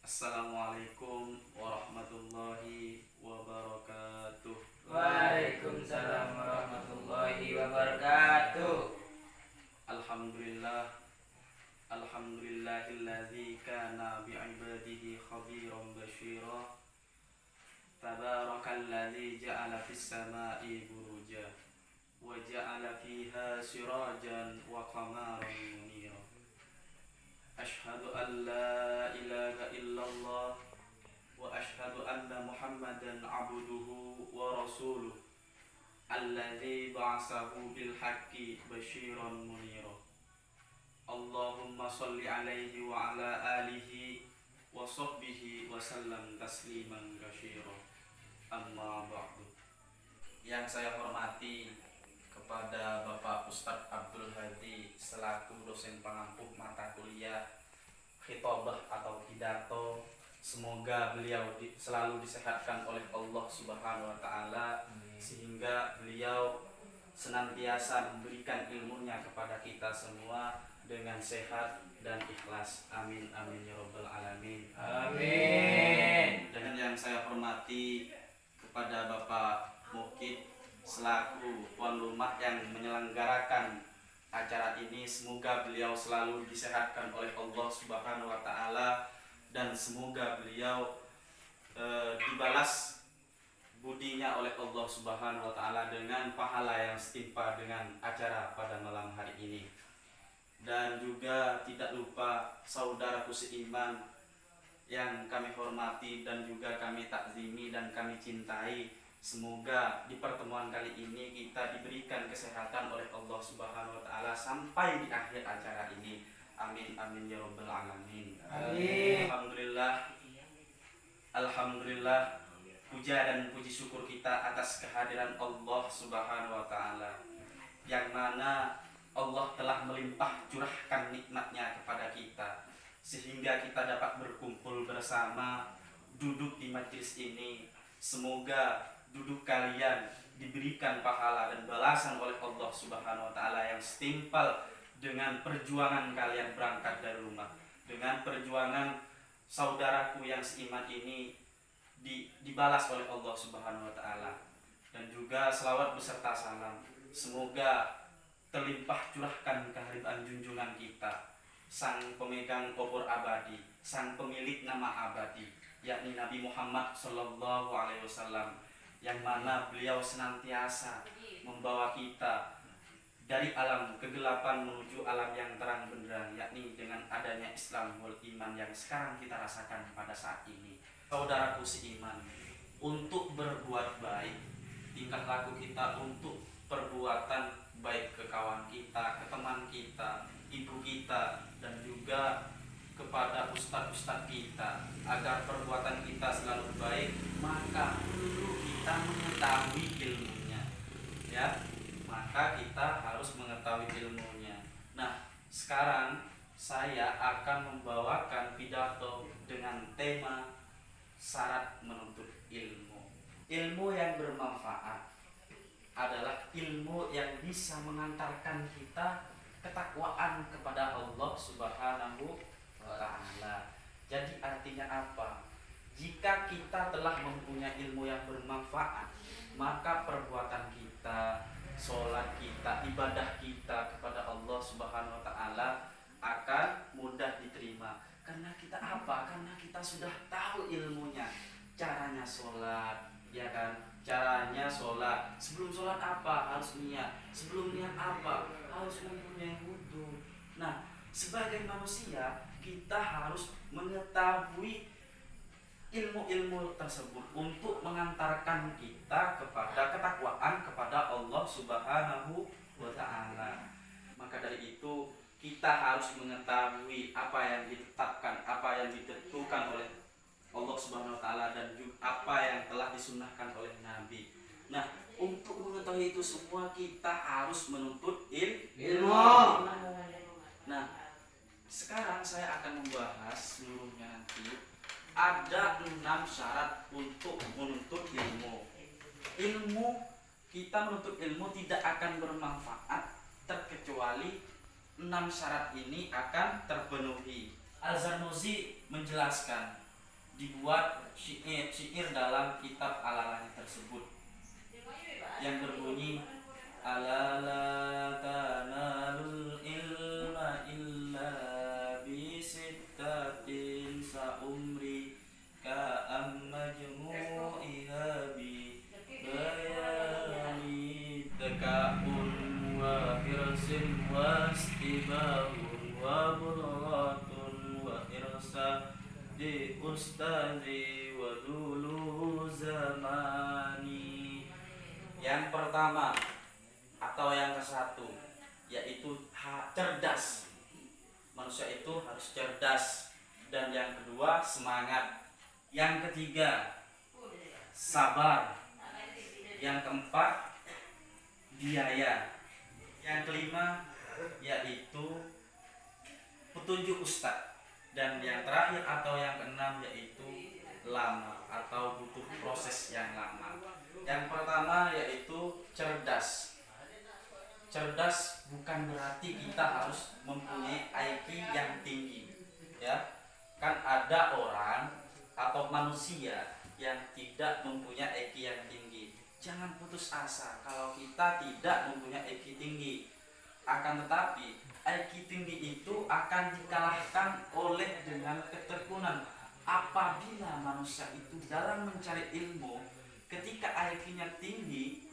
Assalamualaikum warahmatullahi wabarakatuh. Waalaikumsalam warahmatullahi wabarakatuh. Alhamdulillah, alhamdulillahilladzi kana bi'ibadihi khabiran basyira. Tabarakalladzi ja'ala fis sama'i buruja wa ja'ala fiha sirajan wa qamaran munira. Asyhadu an la ilaha illallah wa asyhadu anna Muhammadan abduhu wa rasuluh alladzi ba'atsahu bil haqqi basyiran munira. Allahumma shalli alaihi wa ala alihi wa sahbihi wa sallam tasliman katsira. Amma ba'du. Yang saya hormati kepada Bapak Ustadz Abdul Hadi selaku dosen pengampu mata kuliah khitabah atau pidato, semoga beliau selalu disehatkan oleh Allah Subhanahu wa taala sehingga beliau senantiasa memberikan ilmunya kepada kita semua dengan sehat dan ikhlas. Amin amin ya rabbal alamin. Amin. Dan yang saya hormati kepada Bapak Mukid selaku tuan rumah yang menyelenggarakan acara ini, semoga beliau selalu disehatkan oleh Allah Subhanahu wa taala dan semoga beliau dibalas budinya oleh Allah Subhanahu wa taala dengan pahala yang setimpal dengan acara pada malam hari ini. Dan juga tidak lupa saudaraku seiman yang kami hormati dan juga kami takzimi dan kami cintai. Semoga di pertemuan kali ini kita diberikan kesehatan oleh Allah Subhanahu wa taala sampai di akhir acara ini. Amin amin ya rabbal alamin. Amin. Alhamdulillah. Alhamdulillah, puja dan puji syukur kita atas kehadiran Allah Subhanahu wa taala yang mana Allah telah melimpah curahkan nikmatnya kepada kita sehingga kita dapat berkumpul bersama, duduk di majelis ini. Semoga duduk kalian diberikan pahala dan balasan oleh Allah Subhanahu wa taala yang setimpal dengan perjuangan kalian berangkat dari rumah, dengan perjuangan saudaraku yang seiman ini dibalas oleh Allah Subhanahu wa taala. Dan juga selawat beserta salam semoga terlimpah curahkan kehadiran junjungan kita, sang pemegang kubur abadi, sang pemilik nama abadi, yakni Nabi Muhammad sallallahu alaihi wasallam, yang mana beliau senantiasa membawa kita dari alam kegelapan menuju alam yang terang benderang, yakni dengan adanya Islam wal iman yang sekarang kita rasakan pada saat ini. Saudaraku seiman, untuk berbuat baik, tingkah laku kita untuk perbuatan baik ke kawan kita, ke teman kita, ibu kita, dan juga kepada ustadz-ustadz kita, agar perbuatan kita selalu baik, maka perlu kita mengetahui ilmunya, ya. Maka kita harus mengetahui ilmunya. Nah, sekarang saya akan membawakan pidato dengan tema syarat menuntut ilmu. Ilmu yang bermanfaat adalah ilmu yang bisa mengantarkan kita ketakwaan kepada Allah Subhanahu wa taala. Jadi artinya apa? Jika kita telah mempunyai ilmu yang bermanfaat, maka perbuatan kita, sholat kita, ibadah kita kepada Allah Subhanahu wa taala akan mudah diterima. Karena kita apa? Karena kita sudah tahu ilmunya, caranya sholat, ya kan? Caranya sholat. Sebelum sholat apa? Harus niat. Sebelum niat apa? Harus mempunyai wudu. Nah, sebagai manusia kita harus mengetahui ilmu-ilmu tersebut untuk mengantarkan kita kepada ketakwaan kepada Allah Subhanahu wa taala. Maka dari itu kita harus mengetahui apa yang ditetapkan, apa yang ditentukan oleh Allah Subhanahu wa taala dan juga apa yang telah disunnahkan oleh Nabi. Nah, untuk mengetahui itu semua kita harus menuntut ilmu. Nah, sekarang saya akan membahas seluruhnya nanti. Ada 6 syarat untuk menuntut ilmu. Ilmu, kita menuntut ilmu tidak akan bermanfaat terkecuali 6 syarat ini akan terpenuhi. Al-Zarnuzi menjelaskan dibuat syair dalam kitab Al-Alani tersebut yang berbunyi ala la tanalul ilma illa bisittatin saumri ka majmu'iha bi bayani takabun wa hirsin wa istibahun wa bulghatun wa irsa di ustazi wa dulu zamani. Yang pertama atau yang ke satu yaitu cerdas. Manusia itu harus cerdas. Dan yang kedua semangat. Yang ketiga sabar. Yang keempat biaya. Yang kelima yaitu petunjuk ustadz. Dan yang terakhir atau yang keenam yaitu lama atau butuh proses yang lama. Yang pertama yaitu cerdas. Cerdas bukan berarti kita harus mempunyai IQ yang tinggi, ya. Kan ada orang atau manusia yang tidak mempunyai IQ yang tinggi. Jangan putus asa kalau kita tidak mempunyai IQ tinggi. Akan tetapi IQ tinggi itu akan dikalahkan oleh dengan ketekunan. Apabila manusia itu dalam mencari ilmu, ketika IQ-nya tinggi,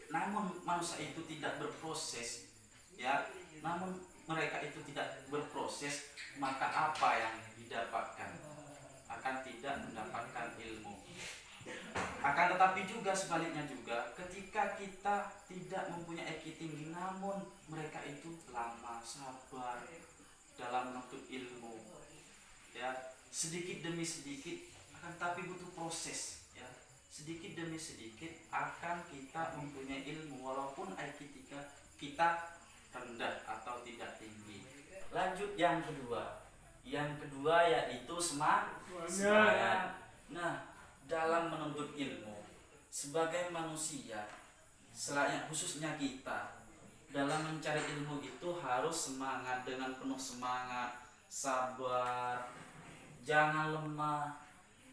namun manusia itu tidak berproses, ya, namun mereka itu tidak berproses, maka apa yang didapatkan? Akan tidak mendapatkan ilmu. Akan tetapi juga sebaliknya juga, ketika kita tidak mempunyai IQ tinggi, namun mereka itu lama, sabar dalam menuntut ilmu, ya, sedikit demi sedikit, akan tapi butuh proses, ya, sedikit demi sedikit akan kita mempunyai ilmu walaupun IQ kita rendah atau tidak tinggi. Lanjut yang kedua yaitu semangat. Nah, dalam menuntut ilmu sebagai manusia, selain khususnya kita dalam mencari ilmu itu harus semangat, dengan penuh semangat, sabar, jangan lemah,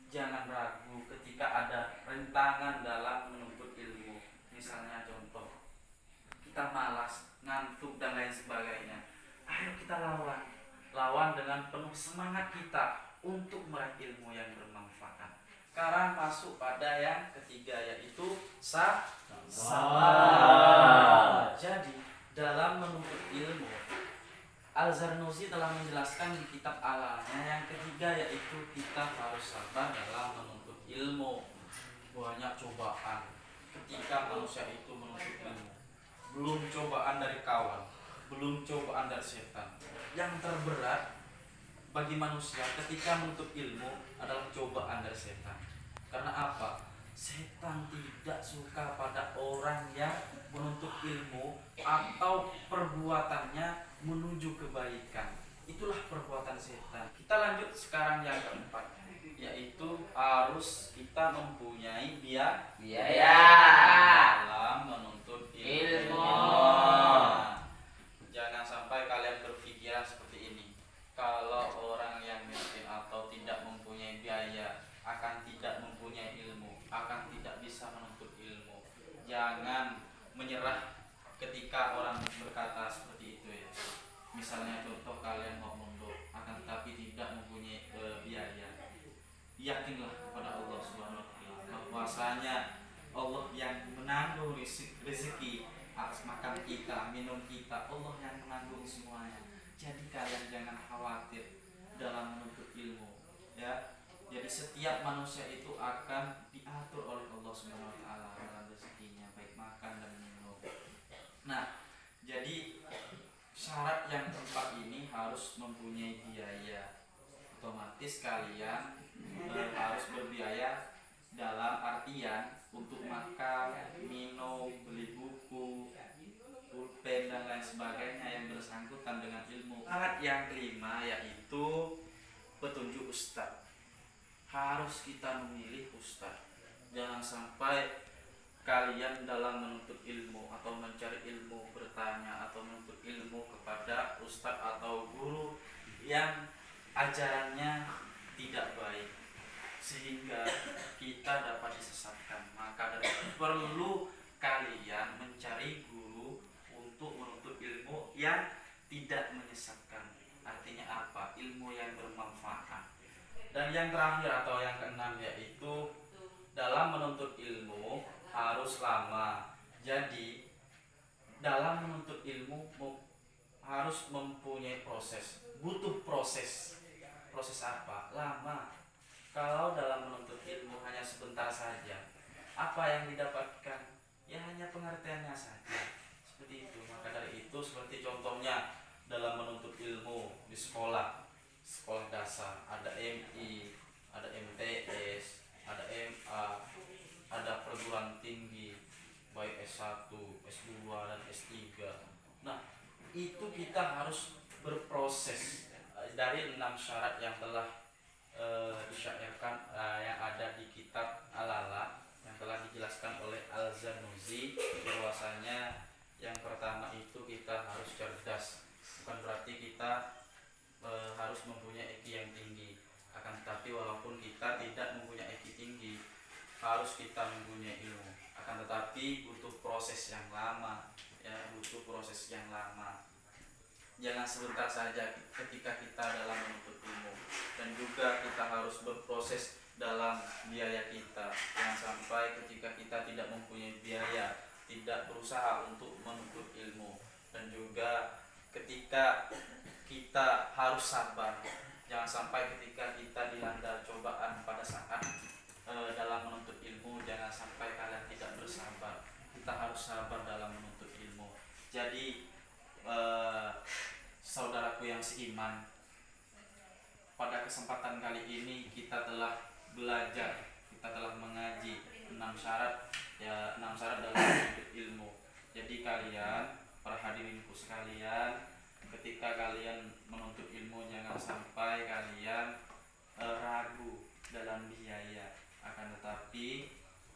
jangan ragu ketika ada rintangan dalam menuntut ilmu. Misalnya contoh, kita malas, ngantuk dan lain sebagainya. Ayo kita lawan dengan penuh semangat kita untuk meraih ilmu yang bermanfaat. Sekarang masuk pada yang ketiga yaitu sabar. Jadi dalam menuntut ilmu, Al-Zarnuzi telah menjelaskan di kitab Al-Alanya yang ketiga yaitu kita harus sabar dalam menuntut ilmu. Banyak cobaan ketika manusia itu menuntut ilmu. Belum cobaan dari kawan, belum cobaan dari setan. Yang terberat bagi manusia ketika menuntut ilmu adalah cobaan dari setan. Karena apa? Setan tidak suka pada orang yang menuntut ilmu atau perbuatannya menuju kebaikan. Itulah perbuatan setan. Kita lanjut sekarang yang keempat, yaitu harus kita mempunyai biaya dalam menuntut ilmu. Jangan sampai kalian berpikiran seperti ini. Kalau orang yang miskin atau tidak mempunyai biaya akan tidak mempunyai ilmu, akan tidak bisa menuntut ilmu. Jangan menyerah ketika orang berkata seperti itu, ya. Misalnya contoh, kalian mau mondok akan tetapi tidak mempunyai biaya. Yakinlah kepada Allah Subhanahu wa taala bahwasanya Allah yang menanggung rezeki atas makan kita, minum kita, Allah yang menanggung semuanya. Jadi kalian jangan khawatir dalam menuntut ilmu, ya. Jadi setiap manusia itu akan diatur oleh Allah Subhanahu wa taala dalam rezekinya, baik makan dan minum. Nah, jadi syarat yang keempat ini harus mempunyai biaya. Otomatis kalian harus berbiaya dalam artian untuk makan, minum, beli buku, pulpen dan lain sebagainya yang bersangkutan dengan ilmu. Syarat yang kelima yaitu petunjuk ustadz. Harus kita memilih ustadz. Jangan sampai kalian dalam menuntut ilmu atau mencari ilmu, bertanya atau menuntut ilmu kepada ustadz atau guru yang ajarannya tidak baik, sehingga kita dapat disesatkan. Maka dari itu perlu kalian mencari guru untuk menuntut ilmu yang tidak menyesatkan. Artinya apa? Ilmu yang bermanfaat. Dan yang terakhir atau yang keenam yaitu dalam menuntut ilmu harus lama. Jadi dalam menuntut ilmu harus mempunyai proses, butuh proses. Proses apa? Lama. Kalau dalam menuntut ilmu hanya sebentar saja, apa yang didapatkan? Ya hanya pengertiannya saja. Seperti itu. Maka dari itu seperti contohnya dalam menuntut ilmu di sekolah dasar ada MI, ada MTS, ada MA, ada perguruan tinggi baik S1, S2 dan S3. Nah, itu kita harus berproses dari 6 syarat yang telah disyairkan yang ada di kitab Al-Lala yang telah dijelaskan oleh Al-Zanuzi, bahwasanya yang pertama itu kita harus cerdas. Bukan berarti kita harus mempunyai IQ yang tinggi, akan tetapi walaupun kita tidak mempunyai IQ tinggi, harus kita mempunyai ilmu. Akan tetapi butuh proses yang lama, ya, butuh proses yang lama. Jangan sebentar saja ketika kita dalam menuntut ilmu, dan juga kita harus berproses dalam biaya kita. Jangan sampai ketika kita tidak mempunyai biaya, tidak berusaha untuk menuntut ilmu. Dan juga ketika kita harus sabar. Jangan sampai ketika kita dilanda cobaan pada saat dalam menuntut ilmu, jangan sampai kalian tidak bersabar. Kita harus sabar dalam menuntut ilmu. Jadi saudaraku yang seiman, pada kesempatan kali ini kita telah belajar, kita telah mengaji 6 syarat, ya, 6 syarat dalam menuntut ilmu. Jadi kalian, para hadirinku sekalian, ketika kalian menuntut ilmu jangan sampai kalian ragu dalam biaya. Akan tetapi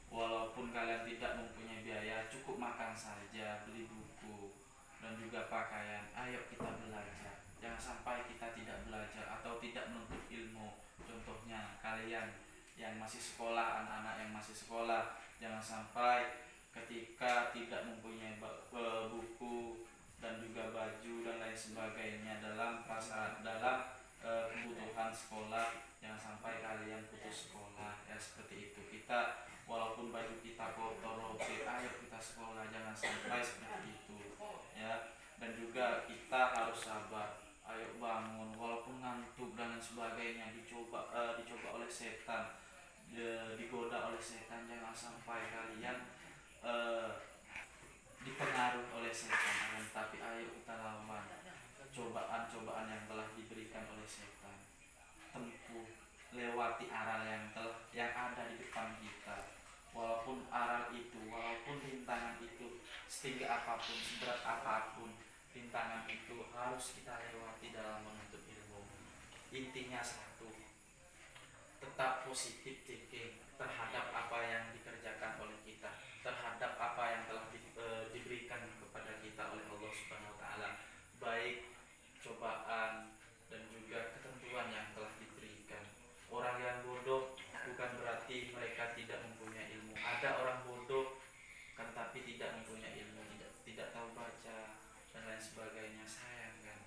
walaupun kalian tidak mempunyai biaya, cukup makan saja, beli buku dan juga pakaian. Ayo kita belajar. Jangan sampai kita tidak belajar atau tidak menuntut ilmu. Contohnya kalian yang masih sekolah, anak-anak yang masih sekolah, jangan sampai ketika tidak mempunyai buku dan juga baju dan lain sebagainya dalam kebutuhan sekolah, jangan sampai kalian putus sekolah, ya, seperti itu. Kita walaupun baju kita kotor, robek, ayo kita sekolah, jangan sampai seperti itu, ya. Dan juga kita harus sabar, ayo bangun walaupun ngantuk dan lain sebagainya, dicoba oleh setan, digoda oleh setan, jangan sampai kalian dipengaruhi oleh setan. Tapi ayo kita lawan cobaan-cobaan yang telah diberikan oleh setan. Tempuh, lewati aral yang ada di depan kita. Walaupun aral itu, walaupun rintangan itu setinggi apapun, seberat apapun, rintangan itu harus kita lewati dalam menuntut ilmu. Intinya satu, tetap positif thinking terhadap apa yang dikerjakan oleh kita, terhadap apa yang telah diberikan kepada kita oleh Allah Subhanahu wa taala, baik cobaan dan juga ketentuan yang telah diberikan. Orang yang bodoh bukan berarti mereka tidak mempunyai ilmu. Ada orang bodoh kan tapi tidak mempunyai ilmu, tidak tahu baca dan lain sebagainya. Sayang kan,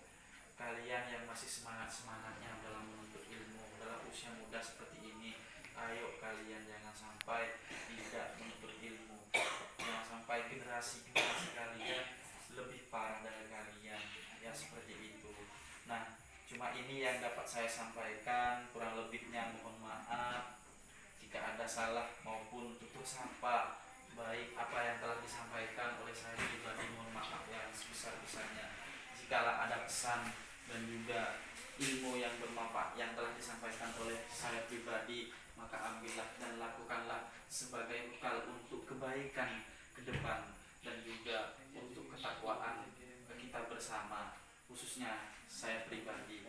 kalian yang masih semangatnya dalam menuntut ilmu, dalam usia muda seperti ini, ayo kalian jangan sampai tidak menuntut ilmu. Jangan sampai generasi kalian lebih parah dari kalian, ya, seperti itu. Nah, cuma ini yang dapat saya sampaikan, kurang lebihnya mohon maaf jika ada salah maupun tutur sapa, baik apa yang telah disampaikan oleh saya pribadi, mohon maaf yang sebesar-besarnya. Jikalau ada pesan dan juga ilmu yang bermanfaat yang telah disampaikan oleh saya pribadi, maka ambillah dan lakukanlah sebagai bekal untuk kebaikan ke depan dan juga untuk ketakwaan kita bersama, khususnya saya pribadi.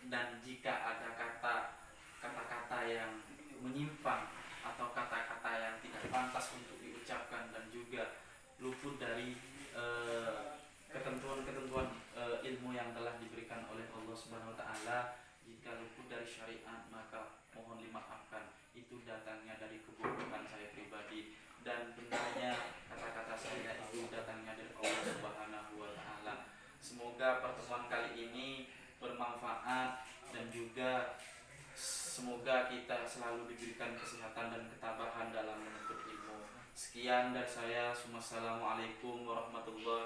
Dan jika ada kata-kata yang menyimpang atau kata-kata yang tidak pantas untuk diucapkan dan juga luput dari ketentuan-ketentuan ilmu yang telah diberikan oleh Allah Subhanahu wa taala, jika luput dari syariat maka mohon dimaafkan. itu datangnya dari keburukan saya pribadi, dan benarnya kata-kata saya itu datangnya dari Allah Subhanahu wa taala. Semoga pertemuan kali ini bermanfaat dan juga semoga kita selalu diberikan kesehatan dan ketabahan dalam menuntut ilmu. Sekian dari saya. Wassalamualaikum warahmatullahi